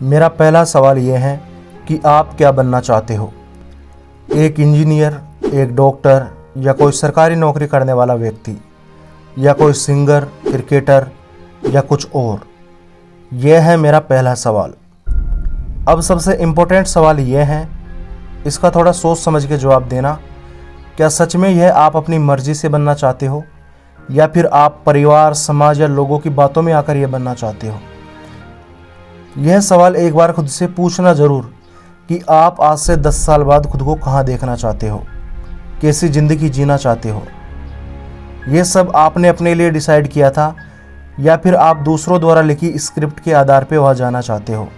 मेरा पहला सवाल ये है कि आप क्या बनना चाहते हो। एक इंजीनियर, एक डॉक्टर या कोई सरकारी नौकरी करने वाला व्यक्ति, या कोई सिंगर, क्रिकेटर या कुछ और। यह है मेरा पहला सवाल। अब सबसे इम्पोर्टेंट सवाल यह है, इसका थोड़ा सोच समझ के जवाब देना। क्या सच में यह आप अपनी मर्जी से बनना चाहते हो, या फिर आप परिवार, समाज या लोगों की बातों में आकर यह बनना चाहते हो। यह सवाल एक बार खुद से पूछना ज़रूर कि आप आज से 10 साल बाद खुद को कहाँ देखना चाहते हो, कैसी ज़िंदगी जीना चाहते हो। यह सब आपने अपने लिए डिसाइड किया था, या फिर आप दूसरों द्वारा लिखी स्क्रिप्ट के आधार पर वहाँ जाना चाहते हो।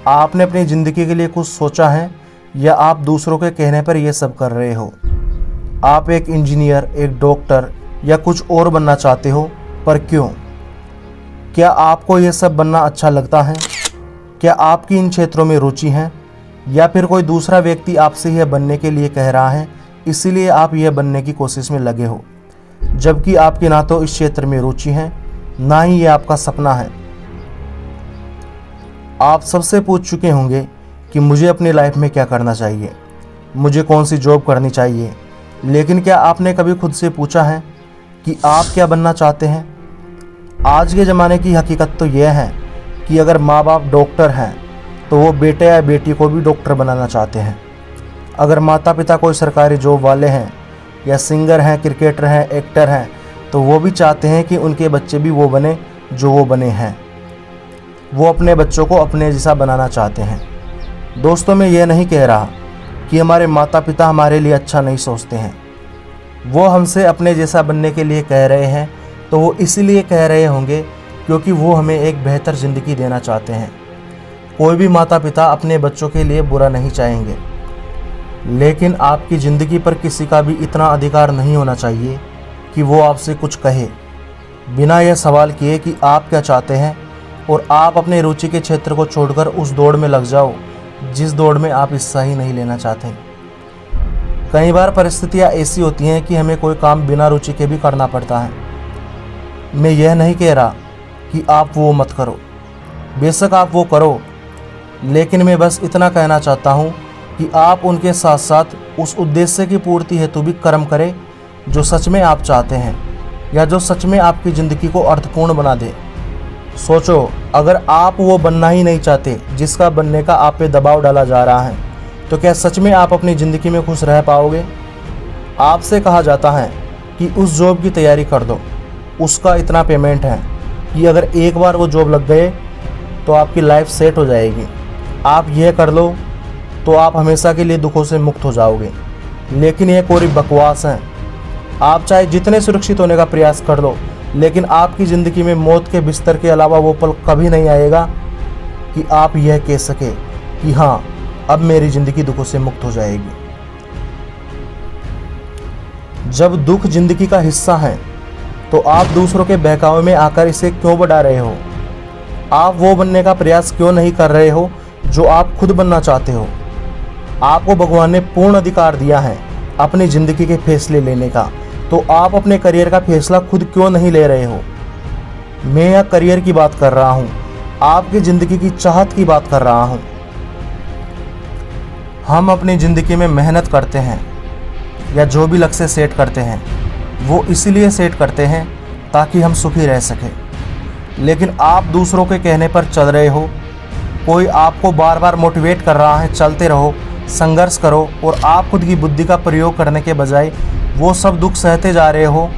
आपने अपनी ज़िंदगी के लिए कुछ सोचा है, या आप दूसरों के कहने पर यह सब कर रहे हो। आप एक इंजीनियर, एक डॉक्टर या कुछ और बनना चाहते हो, पर क्यों? क्या आपको यह सब बनना अच्छा लगता है? क्या आपकी इन क्षेत्रों में रुचि है, या फिर कोई दूसरा व्यक्ति आपसे यह बनने के लिए कह रहा है, इसीलिए आप यह बनने की कोशिश में लगे हो, जबकि आपकी ना तो इस क्षेत्र में रुचि है, ना ही यह आपका सपना है। आप सबसे पूछ चुके होंगे कि मुझे अपनी लाइफ में क्या करना चाहिए, मुझे कौन सी जॉब करनी चाहिए, लेकिन क्या आपने कभी खुद से पूछा है कि आप क्या बनना चाहते हैं? आज के ज़माने की हकीकत तो यह है कि अगर माँ बाप डॉक्टर हैं तो वो बेटे या बेटी को भी डॉक्टर बनाना चाहते हैं। अगर माता पिता कोई सरकारी जॉब वाले हैं, या सिंगर हैं, क्रिकेटर हैं, एक्टर हैं, तो वो भी चाहते हैं कि उनके बच्चे भी वो बने जो वो बने हैं। वो अपने बच्चों को अपने जैसा बनाना चाहते हैं। दोस्तों, मैं ये नहीं कह रहा कि हमारे माता पिता हमारे लिए अच्छा नहीं सोचते हैं। वो हमसे अपने जैसा बनने के लिए कह रहे हैं, तो वो इसीलिए कह रहे होंगे क्योंकि वो हमें एक बेहतर ज़िंदगी देना चाहते हैं। कोई भी माता पिता अपने बच्चों के लिए बुरा नहीं चाहेंगे, लेकिन आपकी ज़िंदगी पर किसी का भी इतना अधिकार नहीं होना चाहिए कि वो आपसे कुछ कहे बिना यह सवाल किए कि आप क्या चाहते हैं, और आप अपने रुचि के क्षेत्र को छोड़कर उस दौड़ में लग जाओ जिस दौड़ में आप हिस्सा ही नहीं लेना चाहते। कई बार परिस्थितियाँ ऐसी होती हैं कि हमें कोई काम बिना रुचि के भी करना पड़ता है। मैं यह नहीं कह रहा कि आप वो मत करो, बेशक आप वो करो, लेकिन मैं बस इतना कहना चाहता हूँ कि आप उनके साथ साथ उस उद्देश्य की पूर्ति हेतु भी कर्म करें जो सच में आप चाहते हैं, या जो सच में आपकी ज़िंदगी को अर्थपूर्ण बना दे। सोचो, अगर आप वो बनना ही नहीं चाहते जिसका बनने का आप पे दबाव डाला जा रहा है, तो क्या सच में आप अपनी ज़िंदगी में खुश रह पाओगे? आपसे कहा जाता है कि उस जॉब की तैयारी कर दो, उसका इतना पेमेंट है कि अगर एक बार वो जॉब लग गए तो आपकी लाइफ सेट हो जाएगी। आप यह कर लो तो आप हमेशा के लिए दुखों से मुक्त हो जाओगे। लेकिन यह कोरी बकवास है। आप चाहे जितने सुरक्षित होने का प्रयास कर लो, लेकिन आपकी ज़िंदगी में मौत के बिस्तर के अलावा वो पल कभी नहीं आएगा कि आप यह कह सके कि हाँ, अब मेरी ज़िंदगी दुखों से मुक्त हो जाएगी। जब दुख ज़िंदगी का हिस्सा है, तो आप दूसरों के बहकावे में आकर इसे क्यों बढ़ा रहे हो? आप वो बनने का प्रयास क्यों नहीं कर रहे हो जो आप खुद बनना चाहते हो? आपको भगवान ने पूर्ण अधिकार दिया है अपनी ज़िंदगी के फैसले लेने का, तो आप अपने करियर का फैसला खुद क्यों नहीं ले रहे हो? मैं यह करियर की बात कर रहा हूँ, आपकी ज़िंदगी की चाहत की बात कर रहा हूँ। हम अपनी ज़िंदगी में मेहनत करते हैं, या जो भी लक्ष्य सेट करते हैं वो इसलिए सेट करते हैं ताकि हम सुखी रह सकें। लेकिन आप दूसरों के कहने पर चल रहे हो। कोई आपको बार बार मोटिवेट कर रहा है, चलते रहो, संघर्ष करो, और आप खुद की बुद्धि का प्रयोग करने के बजाय वो सब दुख सहते जा रहे हो।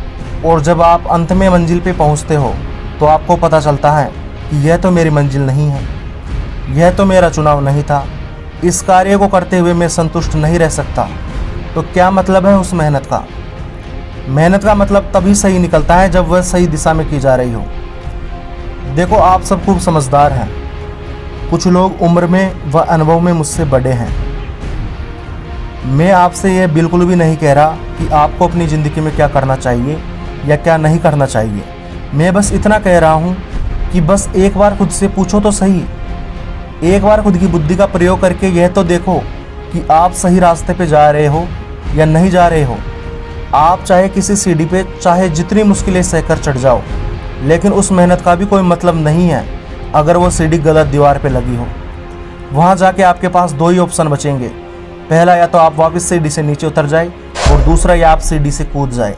और जब आप अंत में मंजिल पे पहुंचते हो तो आपको पता चलता है कि यह तो मेरी मंजिल नहीं है, यह तो मेरा चुनाव नहीं था, इस कार्य को करते हुए मैं संतुष्ट नहीं रह सकता। तो क्या मतलब है उस मेहनत का? मेहनत का मतलब तभी सही निकलता है जब वह सही दिशा में की जा रही हो। देखो, आप सब खूब समझदार हैं। कुछ लोग उम्र में व अनुभव में मुझसे बड़े हैं। मैं आपसे यह बिल्कुल भी नहीं कह रहा कि आपको अपनी ज़िंदगी में क्या करना चाहिए या क्या नहीं करना चाहिए। मैं बस इतना कह रहा हूँ कि बस एक बार खुद से पूछो तो सही। एक बार खुद की बुद्धि का प्रयोग करके यह तो देखो कि आप सही रास्ते पे जा रहे हो या नहीं जा रहे हो। आप चाहे किसी सीढ़ी पे चाहे जितनी मुश्किलें सहकर चढ़ जाओ, लेकिन उस मेहनत का भी कोई मतलब नहीं है अगर वो सीढ़ी गलत दीवार पे लगी हो। वहाँ जाके आपके पास दो ही ऑप्शन बचेंगे, पहला या तो आप वापस सीढ़ी से नीचे उतर जाए और दूसरा या आप सीढ़ी से कूद जाए।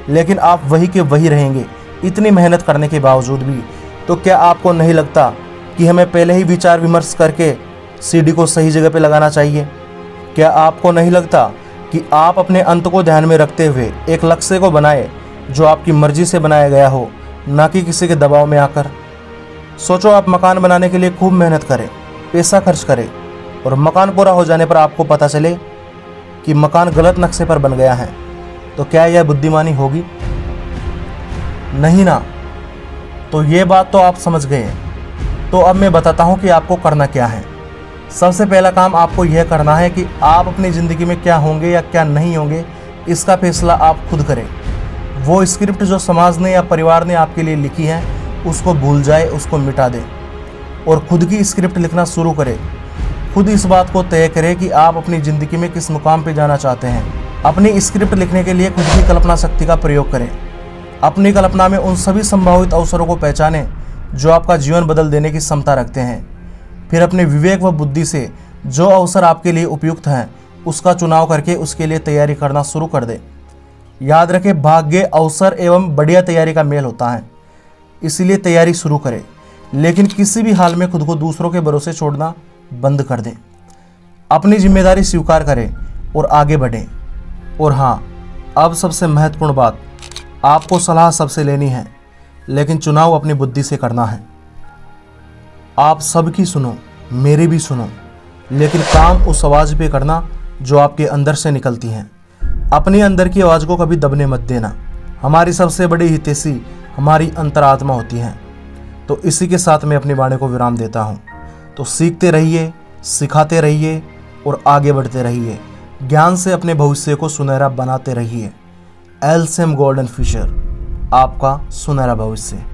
लेकिन आप वही के वही रहेंगे इतनी मेहनत करने के बावजूद भी। तो क्या आपको नहीं लगता कि हमें पहले ही विचार विमर्श करके सीढ़ी को सही जगह पे लगाना चाहिए? क्या आपको नहीं लगता कि आप अपने अंत को ध्यान में रखते हुए एक लक्ष्य को बनाए जो आपकी मर्जी से बनाया गया हो, ना कि किसी के दबाव में आकर? सोचो, आप मकान बनाने के लिए खूब मेहनत करें, पैसा खर्च करें और मकान पूरा हो जाने पर आपको पता चले कि मकान गलत नक्शे पर बन गया है, तो क्या यह बुद्धिमानी होगी? नहीं ना। तो ये बात तो आप समझ गए। तो अब मैं बताता हूँ कि आपको करना क्या है। सबसे पहला काम आपको यह करना है कि आप अपनी ज़िंदगी में क्या होंगे या क्या नहीं होंगे, इसका फैसला आप खुद करें। वो स्क्रिप्ट जो समाज ने या परिवार ने आपके लिए लिखी है उसको भूल जाए, उसको मिटा दें और खुद की स्क्रिप्ट लिखना शुरू करें। खुद इस बात को तय करें कि आप अपनी ज़िंदगी में किस मुकाम पे जाना चाहते हैं। अपनी स्क्रिप्ट लिखने के लिए खुद की कल्पना शक्ति का प्रयोग करें। अपनी कल्पना में उन सभी संभावित अवसरों को पहचानें जो आपका जीवन बदल देने की क्षमता रखते हैं। फिर अपने विवेक व बुद्धि से जो अवसर आपके लिए उपयुक्त हैं उसका चुनाव करके उसके लिए तैयारी करना शुरू कर दें। याद रखें, भाग्य, अवसर एवं बढ़िया तैयारी का मेल होता है, इसीलिए तैयारी शुरू करें। लेकिन किसी भी हाल में खुद को दूसरों के भरोसे छोड़ना बंद कर दें। अपनी जिम्मेदारी स्वीकार करें और आगे बढ़ें। और हाँ, अब सबसे महत्वपूर्ण बात, आपको सलाह सबसे लेनी है लेकिन चुनाव अपनी बुद्धि से करना है। आप सबकी सुनो, मेरी भी सुनो, लेकिन काम उस आवाज़ पे करना जो आपके अंदर से निकलती है। अपनी अंदर की आवाज़ को कभी दबने मत देना। हमारी सबसे बड़ी हितैषी हमारी अंतरात्मा होती है। तो इसी के साथ मैं अपनी वाणी को विराम देता हूँ। तो सीखते रहिए, सिखाते रहिए और आगे बढ़ते रहिए। ज्ञान से अपने भविष्य को सुनहरा बनाते रहिए। एलसीएम गोल्डन फ्यूचर, आपका सुनहरा भविष्य।